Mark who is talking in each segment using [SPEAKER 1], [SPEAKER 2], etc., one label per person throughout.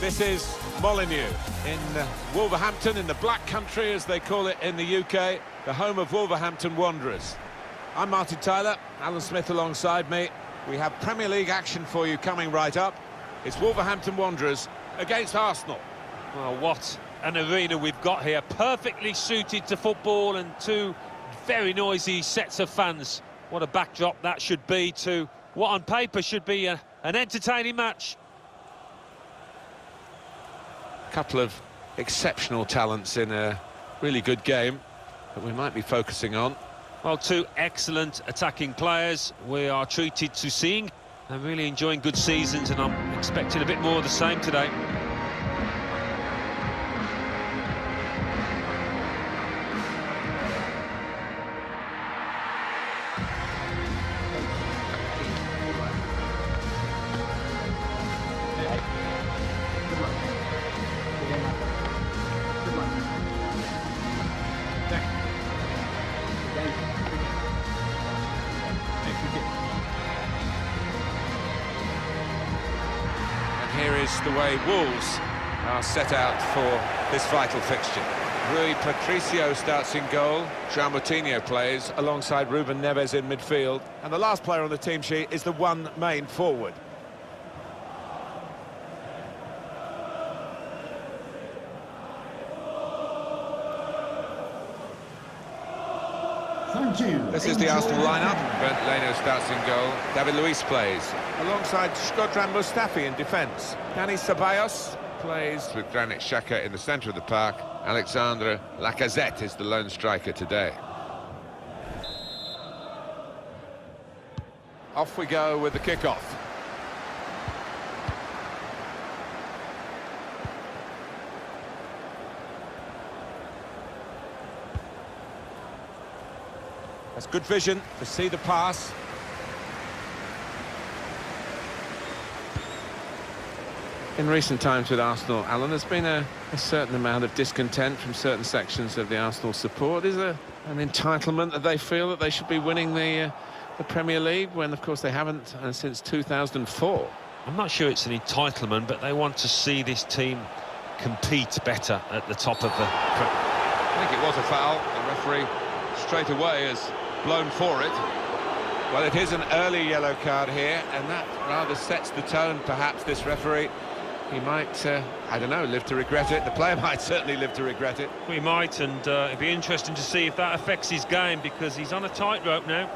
[SPEAKER 1] This is Molineux in Wolverhampton, in the Black Country, as they call it in the UK, the home of Wolverhampton Wanderers. I'm Martin Tyler, Alan Smith alongside me. We have Premier League action for you coming right up. It's Wolverhampton Wanderers against Arsenal.
[SPEAKER 2] Well, what an arena we've got here. Perfectly suited to football and two very noisy sets of fans. What a backdrop that should be to what on paper should be an entertaining match.
[SPEAKER 1] Couple of exceptional talents in a really good game that we might be focusing on.
[SPEAKER 2] Well, two excellent attacking players we are treated to seeing. I'm really enjoying good seasons and I'm expecting a bit more of the same today.
[SPEAKER 1] Here is the way Wolves are set out for this vital fixture. Rui Patricio starts in goal. João Moutinho plays alongside Ruben Neves in midfield. And the last player on the team sheet is the one main forward. This is the Arsenal lineup. Bernd Leno starts in goal. David Luiz plays alongside Shkodran Mustafi in defence. Dani Ceballos plays with Granit Xhaka in the centre of the park. Alexandre Lacazette is the lone striker today. Off we go with the kick-off. That's good vision to see the pass. In recent times with Arsenal, Alan, there's been a certain amount of discontent from certain sections of the Arsenal support. Is there an entitlement that they feel that they should be winning the Premier League when, of course, they haven't since 2004?
[SPEAKER 2] I'm not sure it's an entitlement, but they want to see this team compete better at the top of the...
[SPEAKER 1] I think it was a foul. The referee straight away has blown for it. Well, it is an early yellow card here, and that rather sets the tone, perhaps, this referee. He might, I don't know, live to regret it. The player might certainly live to regret it.
[SPEAKER 2] We might, and it'd be interesting to see if that affects his game, because he's on a tightrope now.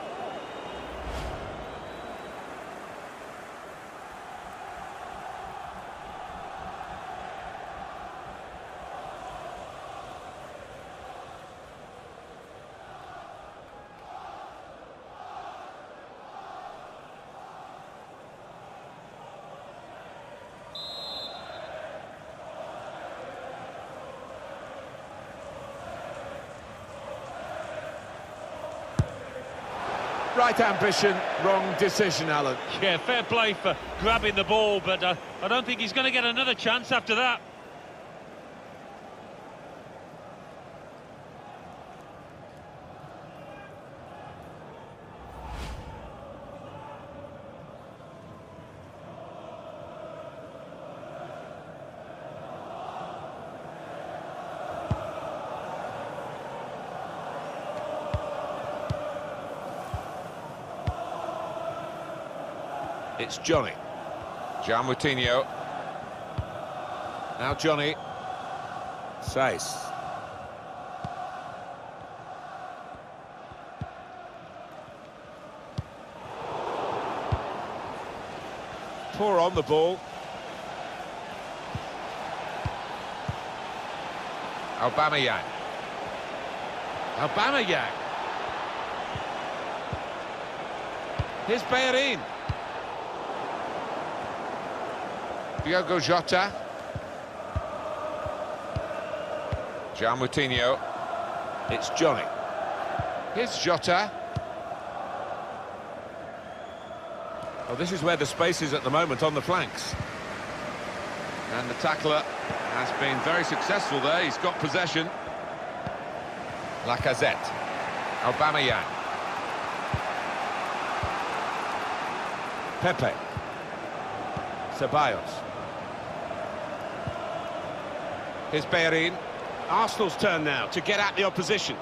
[SPEAKER 1] Right ambition, wrong decision, Alan.
[SPEAKER 2] Yeah, fair play for grabbing the ball, but I don't think he's going to get another chance after that.
[SPEAKER 1] It's Johnny. João Moutinho. Now Johnny. Says. Poor on the ball. Aubameyang. Aubameyang. Here's Bellerin. Diogo Jota. João Moutinho. It's Johnny. Here's Jota. Well, this is where the space is at the moment, on the flanks. And the tackler has been very successful there. He's got possession. Lacazette. Aubameyang. Pepe. Ceballos. Here's Bellerin. Arsenal's turn now to get at the opposition.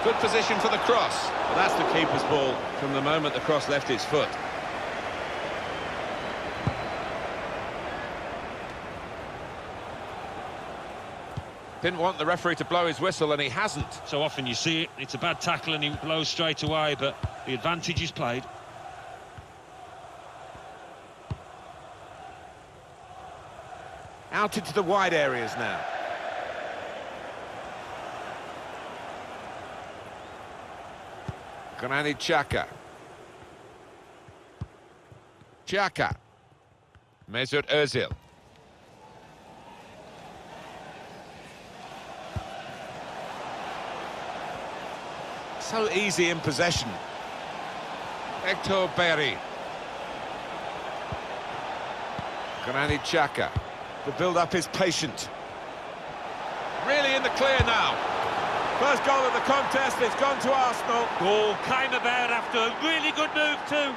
[SPEAKER 1] Good position for the cross. Well, that's the keeper's ball from the moment the cross left his foot. Didn't want the referee to blow his whistle, and he hasn't.
[SPEAKER 2] So often you see it, it's a bad tackle and he blows straight away, but the advantage is played.
[SPEAKER 1] Out into the wide areas now. Granit Xhaka. Xhaka. Mesut Özil. So easy in possession. Hector Bellerin. Granit Xhaka. The build-up is patient. Really in the clear now. First goal of the contest, it's gone to Arsenal.
[SPEAKER 2] Goal came about after a really good move too.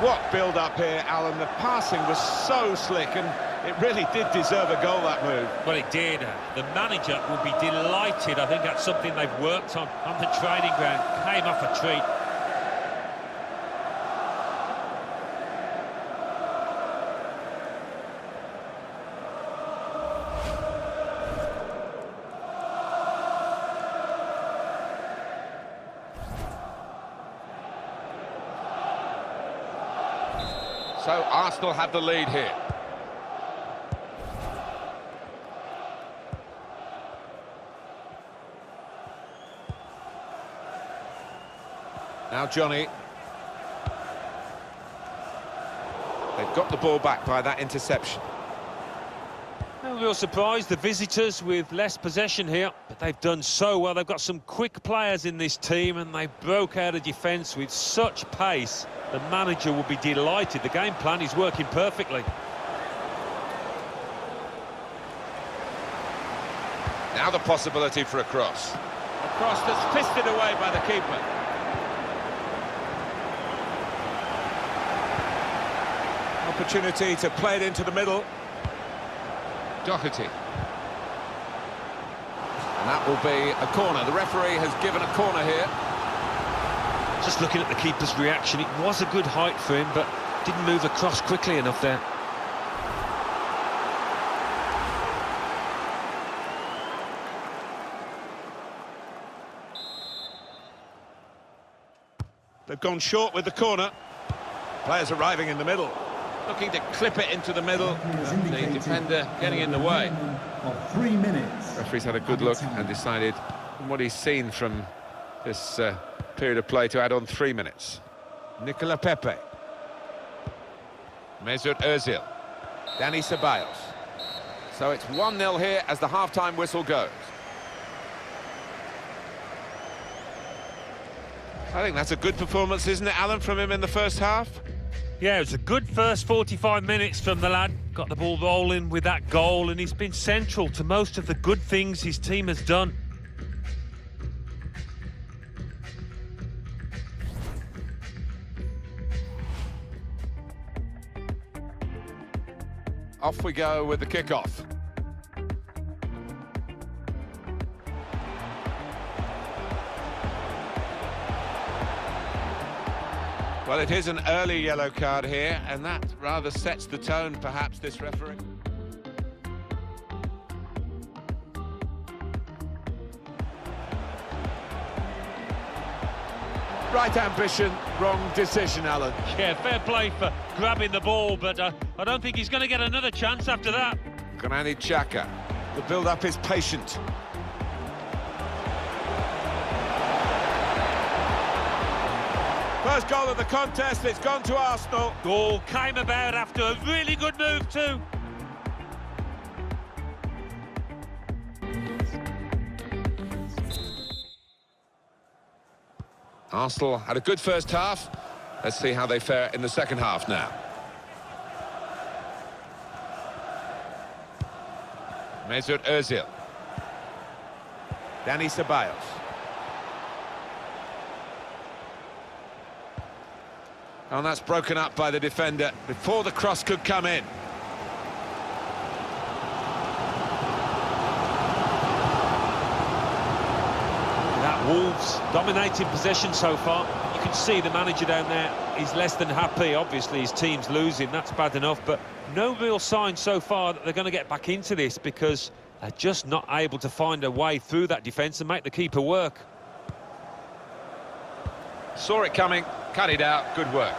[SPEAKER 1] What build-up here, Alan. The passing was so slick, and it really did deserve a goal, that move.
[SPEAKER 2] Well, it did. The manager will be delighted. I think that's something they've worked on the training ground. Came off a treat.
[SPEAKER 1] So Arsenal have the lead here. Now Johnny. They've got the ball back by that interception.
[SPEAKER 2] No real surprise, the visitors with less possession here, but they've done so well. They've got some quick players in this team, and they broke out of defence with such pace. The manager will be delighted. The game plan is working perfectly.
[SPEAKER 1] Now the possibility for a cross. A cross that's fisted away by the keeper. Opportunity to play it into the middle. Doherty. And that will be a corner. The referee has given a corner here.
[SPEAKER 2] Just looking at the keeper's reaction, it was a good height for him, but didn't move across quickly enough there.
[SPEAKER 1] They've gone short with the corner. Players arriving in the middle. Looking to clip it into the middle. The defender getting in the way.
[SPEAKER 3] 3 minutes.
[SPEAKER 1] Referee's had a good look and decided, from what he's seen from this period of play, to add on 3 minutes. Nicola Pepe. Mesut Özil. Dani Ceballos. So it's 1-0 here as the half-time whistle goes. I think that's a good performance, isn't it, Alan, from him in the first half?
[SPEAKER 2] Yeah, it was a good first 45 minutes from the lad. Got the ball rolling with that goal, and he's been central to most of the good things his team has done.
[SPEAKER 1] Off we go with the kickoff. Well, it is an early yellow card here, and that rather sets the tone, perhaps, this referee. Right ambition, wrong decision, Alan.
[SPEAKER 2] Yeah, fair play for grabbing the ball, but I don't think he's going to get another chance after that.
[SPEAKER 1] Granit Xhaka. The build-up is patient. First goal of the contest, it's gone to Arsenal.
[SPEAKER 2] Goal came about after a really good move too.
[SPEAKER 1] Arsenal had a good first half. Let's see how they fare in the second half now. Mesut Özil. Dani Ceballos. And that's broken up by the defender before the cross could come in.
[SPEAKER 2] That Wolves dominating possession so far. You can see the manager down there, he's less than happy. Obviously his team's losing, that's bad enough, but no real sign so far that they're going to get back into this, because they're just not able to find a way through that defence and make the keeper work.
[SPEAKER 1] Saw it coming, cut it out, good work.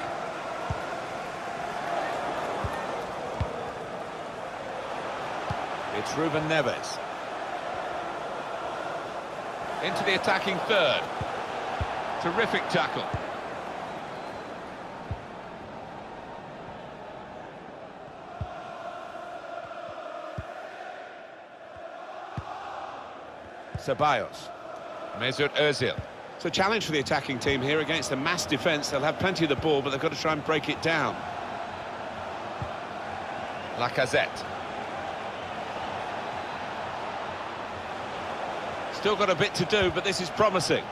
[SPEAKER 1] It's Ruben Neves. Into the attacking third. Terrific tackle. Ceballos. Mesut Ozil. It's a challenge for the attacking team here against a mass defence. They'll have plenty of the ball, but they've got to try and break it down. Lacazette. Still got a bit to do, but this is promising.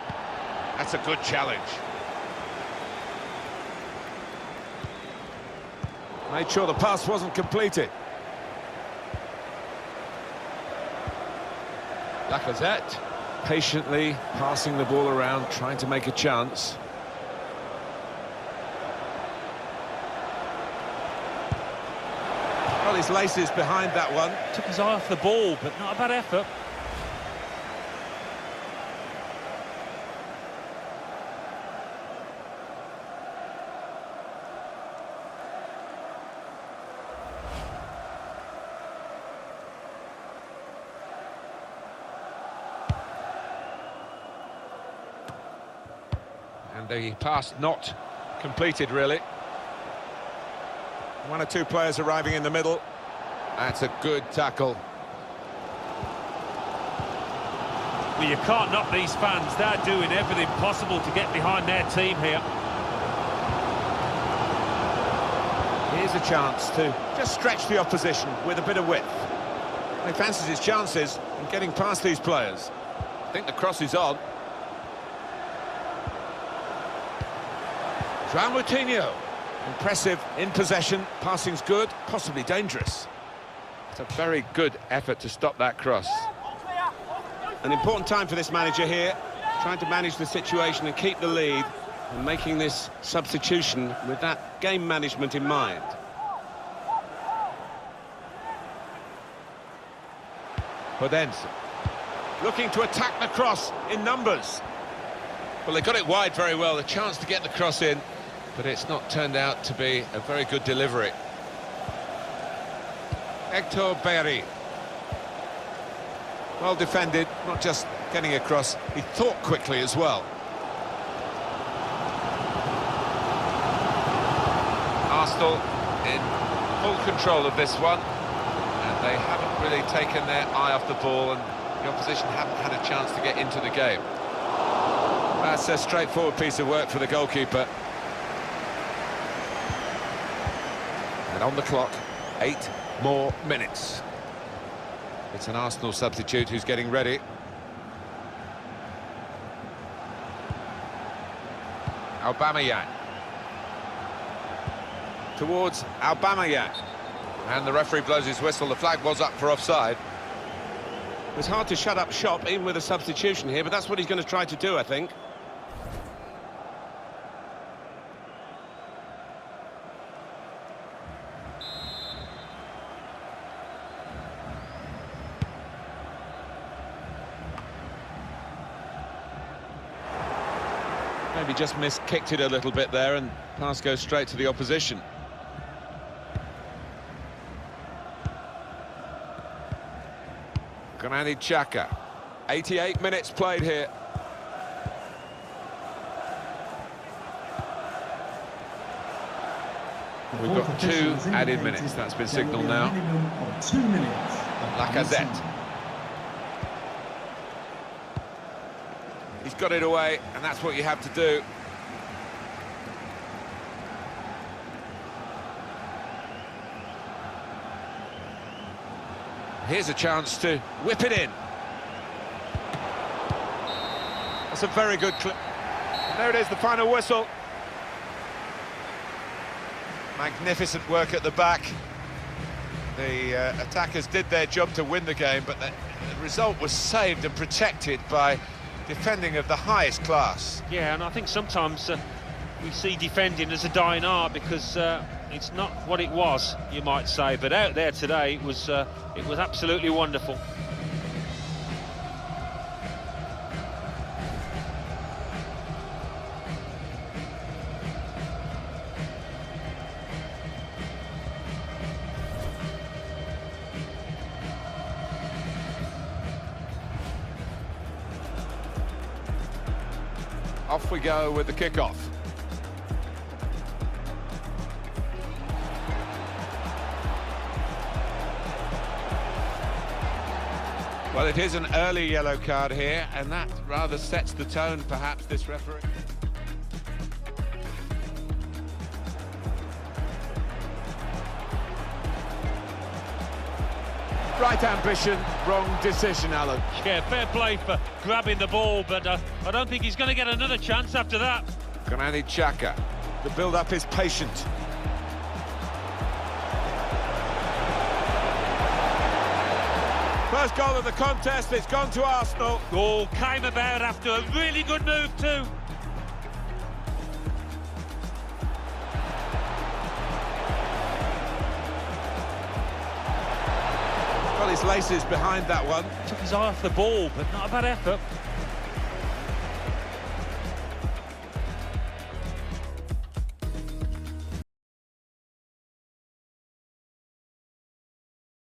[SPEAKER 1] That's a good challenge. Made sure the pass wasn't completed. Lacazette patiently passing the ball around, trying to make a chance. Well, his laces behind that one.
[SPEAKER 2] Took his eye off the ball, but not a bad effort.
[SPEAKER 1] And the pass not completed, really. One or two players arriving in the middle. That's a good tackle.
[SPEAKER 2] Well, you can't knock these fans. They're doing everything possible to get behind their team here.
[SPEAKER 1] Here's a chance to just stretch the opposition with a bit of width. He fancies his chances in getting past these players. I think the cross is on. João Moutinho. Impressive in possession, passing's good, possibly dangerous. It's a very good effort to stop that cross. An important time for this manager here, trying to manage the situation and keep the lead, and making this substitution with that game management in mind. Podence looking to attack the cross in numbers. Well, they got it wide very well, the chance to get the cross in, but it's not turned out to be a very good delivery. Hector Bellerin. Well defended, not just getting across, he thought quickly as well. Arsenal in full control of this one, and they haven't really taken their eye off the ball, and the opposition haven't had a chance to get into the game. That's a straightforward piece of work for the goalkeeper. And on the clock, 8 more minutes. It's an Arsenal substitute who's getting ready. Aubameyang. Towards Aubameyang. And the referee blows his whistle. The flag was up for offside. It was hard to shut up shop, even with a substitution here, but that's what he's going to try to do, I think. Maybe just kicked it a little bit there, and pass goes straight to the opposition. Granit Xhaka. 88 minutes played here. We've got 2 added minutes. That's been signalled now.
[SPEAKER 3] 2 minutes.
[SPEAKER 1] Lacazette. He's got it away, and that's what you have to do. Here's a chance to whip it in. That's a very good clip. There it is, the final whistle. Magnificent work at the back. The attackers did their job to win the game, but the result was saved and protected by defending of the highest class.
[SPEAKER 2] Yeah, and I think sometimes we see defending as a dying art because it's not what it was, you might say. But out there today, it was absolutely wonderful.
[SPEAKER 1] Off we go with the kickoff. Well, it is an early yellow card here, and that rather sets the tone, perhaps, this referee. Right ambition, wrong decision, Alan.
[SPEAKER 2] Yeah, fair play for grabbing the ball, but I don't think he's going to get another chance after that.
[SPEAKER 1] Granit Xhaka. The build-up is patient. First goal of the contest, it's gone to Arsenal.
[SPEAKER 2] Goal came about after a really good move too.
[SPEAKER 1] Well, his laces behind that one.
[SPEAKER 2] Took his eye off the ball, but not a bad effort.